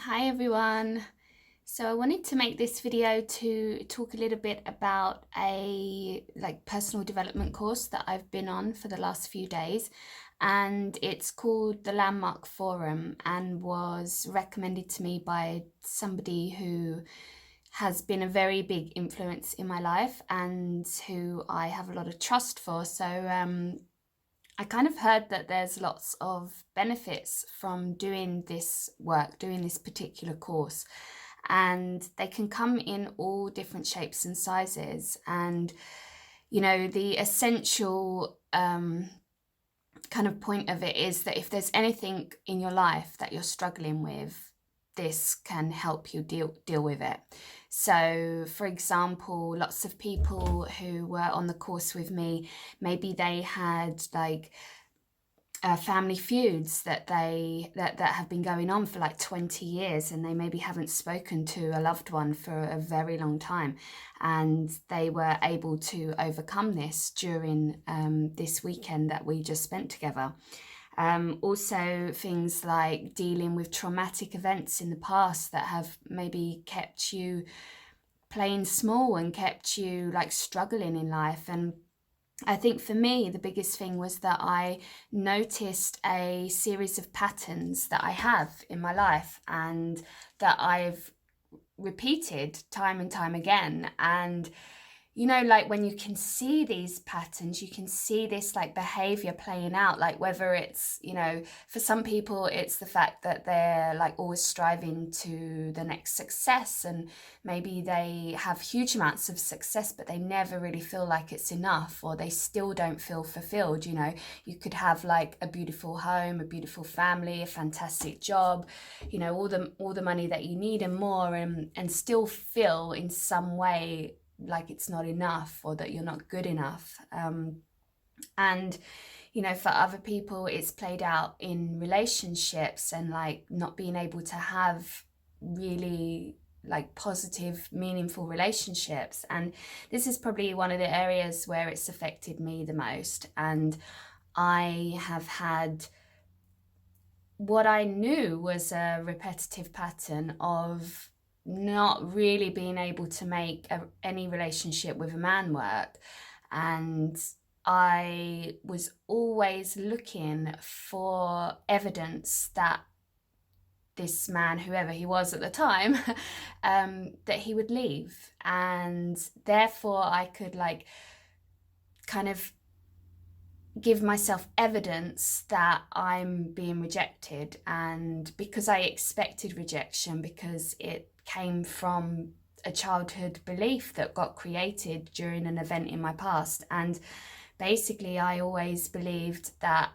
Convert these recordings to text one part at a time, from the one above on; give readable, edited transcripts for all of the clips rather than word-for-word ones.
Hi everyone. So I wanted to make this video to talk a little bit about a personal development course that I've been on for the last few days, and it's called the Landmark Forum and was recommended to me by somebody who has been a very big influence in my life and who I have a lot of trust for. So I kind of heard that there's lots of benefits from doing this work, doing this particular course, and they can come in all different shapes and sizes. And, the essential kind of point of it is that if there's anything in your life that you're struggling with, this can help you deal with it. So, for example, lots of people who were on the course with me, maybe they had family feuds that have been going on for like 20 years, and they maybe haven't spoken to a loved one for a very long time, and they were able to overcome this during this weekend that we just spent together. Also, things like dealing with traumatic events in the past that have maybe kept you playing small and kept you like struggling in life. And I think for me, the biggest thing was that I noticed a series of patterns that I have in my life and that I've repeated time and time again. And like when you can see these patterns, you can see this like behavior playing out, like whether it's, for some people, it's the fact that they're like always striving to the next success, and maybe they have huge amounts of success, but they never really feel like it's enough, or they still don't feel fulfilled. You could have like a beautiful home, a beautiful family, a fantastic job, all the money that you need and more, and still feel in some way like it's not enough or that you're not good enough. And for other people, it's played out in relationships and like not being able to have really like positive, meaningful relationships. And this is probably one of the areas where it's affected me the most. And I have had what I knew was a repetitive pattern of not really being able to make any relationship with a man work. And I was always looking for evidence that this man, whoever he was at the time, that he would leave. And therefore, I could like kind of give myself evidence that I'm being rejected. And because I expected rejection, because it came from a childhood belief that got created during an event in my past. And basically, I always believed that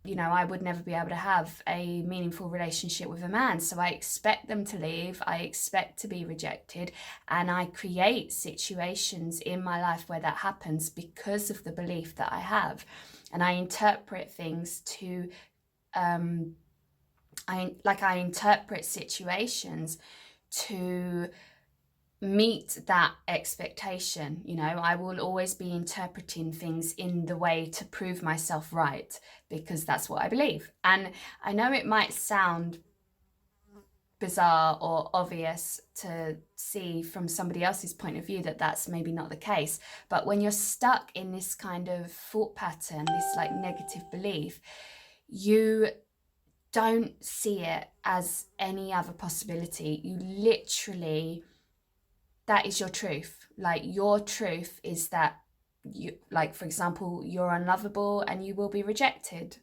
I would never be able to have a meaningful relationship with a man. So I expect them to leave, I expect to be rejected, and I create situations in my life where that happens because of the belief that I have. And I interpret things to, I interpret situations to meet that expectation. I will always be interpreting things in the way to prove myself right, because that's what I believe. And I know it might sound bizarre or obvious to see from somebody else's point of view that that's maybe not the case, but when you're stuck in this kind of thought pattern, this like negative belief, you don't see it as any other possibility. You literally, that is your truth. Like your truth is that you, like, for example, you're unlovable and you will be rejected,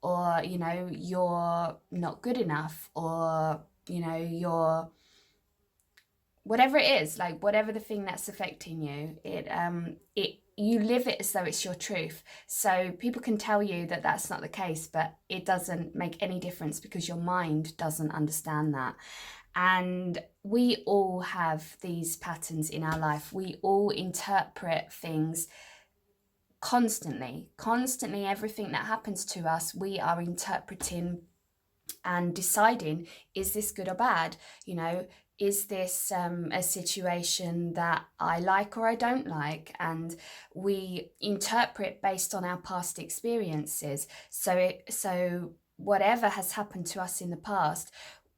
or you're not good enough, or you're whatever it is, like whatever the thing that's affecting you, it you live it as though it's your truth. So people can tell you that that's not the case, but it doesn't make any difference because your mind doesn't understand that. And we all have these patterns in our life. We all interpret things constantly. Everything that happens to us, we are interpreting and deciding, is this good or bad? Is this a situation that I like or I don't like? And we interpret based on our past experiences. So whatever has happened to us in the past,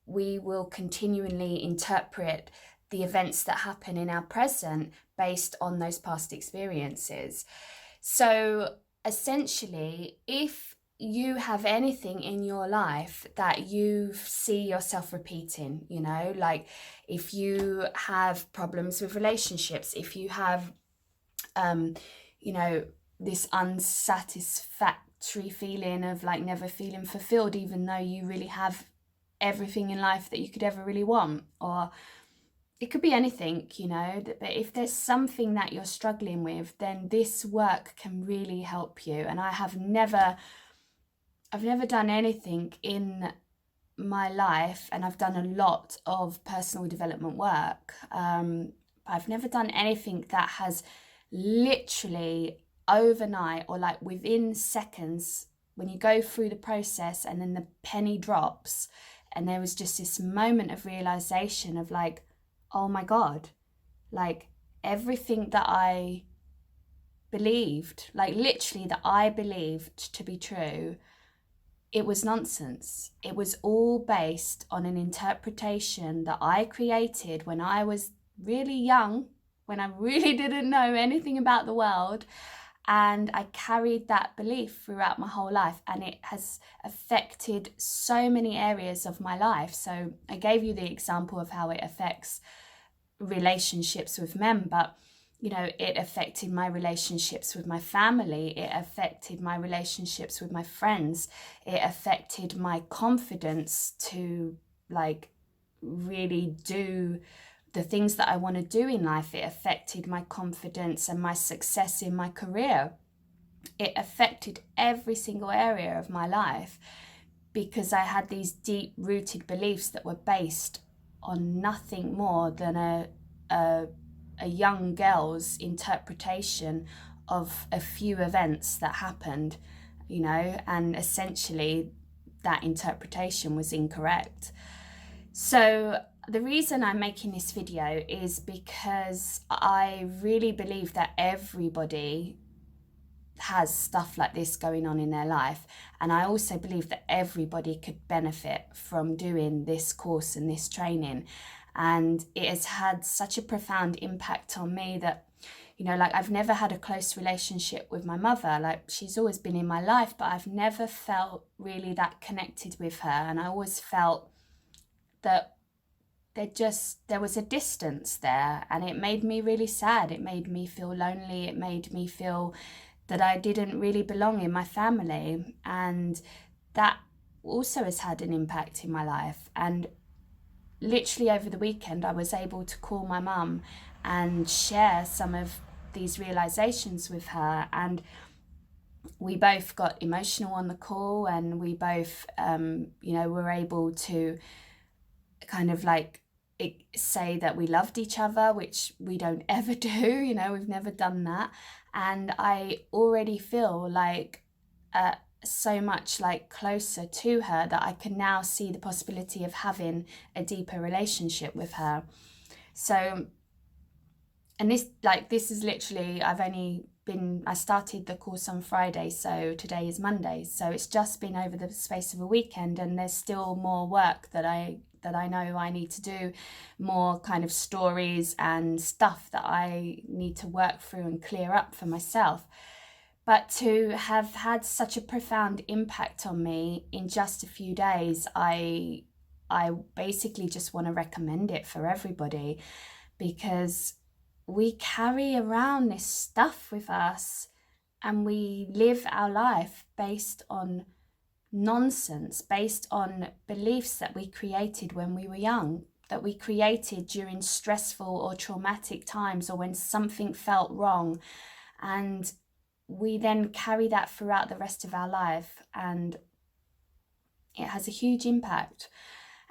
we will continually interpret the events that happen in our present based on those past experiences. So essentially, if you have anything in your life that you see yourself repeating, like if you have problems with relationships, if you have, this unsatisfactory feeling of like never feeling fulfilled, even though you really have everything in life that you could ever really want, or it could be anything, but if there's something that you're struggling with, then this work can really help you. And I've never done anything in my life, and I've done a lot of personal development work. I've never done anything that has literally overnight, or like within seconds, when you go through the process and then the penny drops, and there was just this moment of realization of like, oh my God, like everything that I believed, like literally that I believed to be true, it was nonsense. It was all based on an interpretation that I created when I was really young, when I really didn't know anything about the world. And I carried that belief throughout my whole life, and it has affected so many areas of my life. So I gave you the example of how it affects relationships with men, but it affected my relationships with my family, it affected my relationships with my friends, it affected my confidence to like really do the things that I want to do in life. It affected my confidence and my success in my career. It affected every single area of my life, because I had these deep rooted beliefs that were based on nothing more than a young girl's interpretation of a few events that happened, and essentially that interpretation was incorrect. So the reason I'm making this video is because I really believe that everybody has stuff like this going on in their life, and I also believe that everybody could benefit from doing this course and this training. And it has had such a profound impact on me that, like I've never had a close relationship with my mother. Like she's always been in my life, but I've never felt really that connected with her. And I always felt that there was a distance there, and it made me really sad. It made me feel lonely. It made me feel that I didn't really belong in my family. And that also has had an impact in my life. And literally over the weekend, I was able to call my mum and share some of these realizations with her. And we both got emotional on the call, and we both, were able to kind of like say that we loved each other, which we don't ever do, we've never done that. And I already feel like so much like closer to her, that I can now see the possibility of having a deeper relationship with her. So, and this is literally, I started the course on Friday, so today is Monday. So it's just been over the space of a weekend, and there's still more work that I know I need to do, more kind of stories and stuff that I need to work through and clear up for myself. But to have had such a profound impact on me in just a few days, I basically just want to recommend it for everybody, because we carry around this stuff with us, and we live our life based on nonsense, based on beliefs that we created when we were young, that we created during stressful or traumatic times, or when something felt wrong. And we then carry that throughout the rest of our life, and it has a huge impact.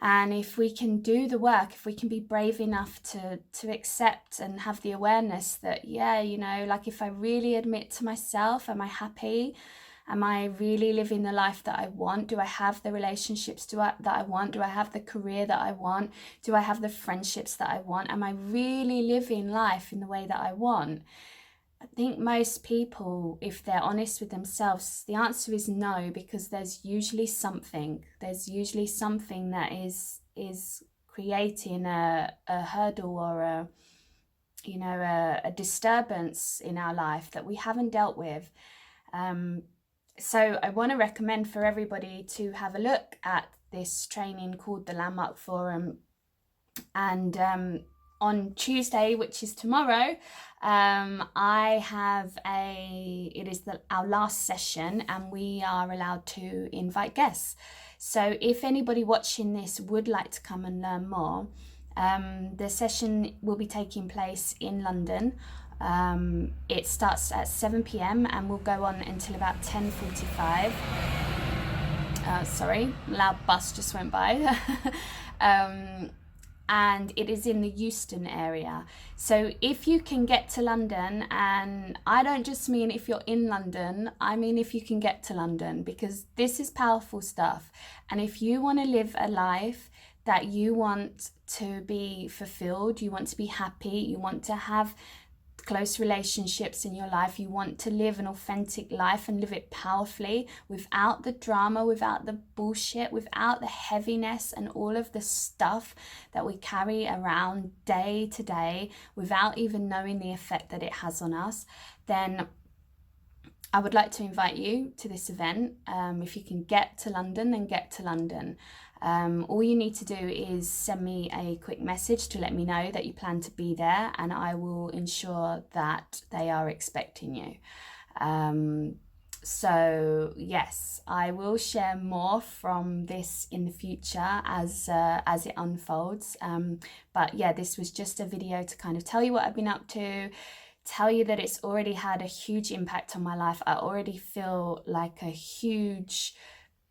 And if we can do the work, if we can be brave enough to accept and have the awareness that, like if I really admit to myself, am I happy? Am I really living the life that I want? Do I have the relationships that I want? Do I have the career that I want? Do I have the friendships that I want? Am I really living life in the way that I want? I think most people, if they're honest with themselves, the answer is no, because there's usually something. There's usually something that is creating a hurdle or a disturbance in our life that we haven't dealt with. So I want to recommend for everybody to have a look at this training called the Landmark Forum. And on Tuesday, which is tomorrow, I have our last session, and we are allowed to invite guests. So if anybody watching this would like to come and learn more, the session will be taking place in London. It starts at 7 p.m. and will go on until about 10:45. Sorry, loud bus just went by. And it is in the Euston area. So if you can get to London, and I don't just mean if you're in London, I mean if you can get to London, because this is powerful stuff. And if you want to live a life that you want to be fulfilled, you want to be happy, you want to have close relationships in your life, you want to live an authentic life and live it powerfully without the drama, without the bullshit, without the heaviness and all of the stuff that we carry around day to day without even knowing the effect that it has on us, then I would like to invite you to this event. If you can get to London, then get to London. All you need to do is send me a quick message to let me know that you plan to be there, and I will ensure that they are expecting you. So yes, I will share more from this in the future as it unfolds. But yeah, this was just a video to kind of tell you what I've been up to, tell you that it's already had a huge impact on my life. I already feel like a huge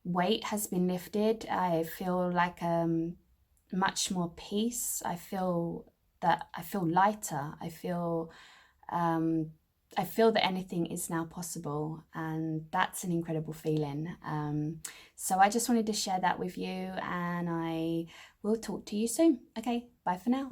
weight has been lifted. I feel like much more peace. I feel lighter. I feel that anything is now possible, and that's an incredible feeling. So I just wanted to share that with you, and I will talk to you soon. Okay, bye for now.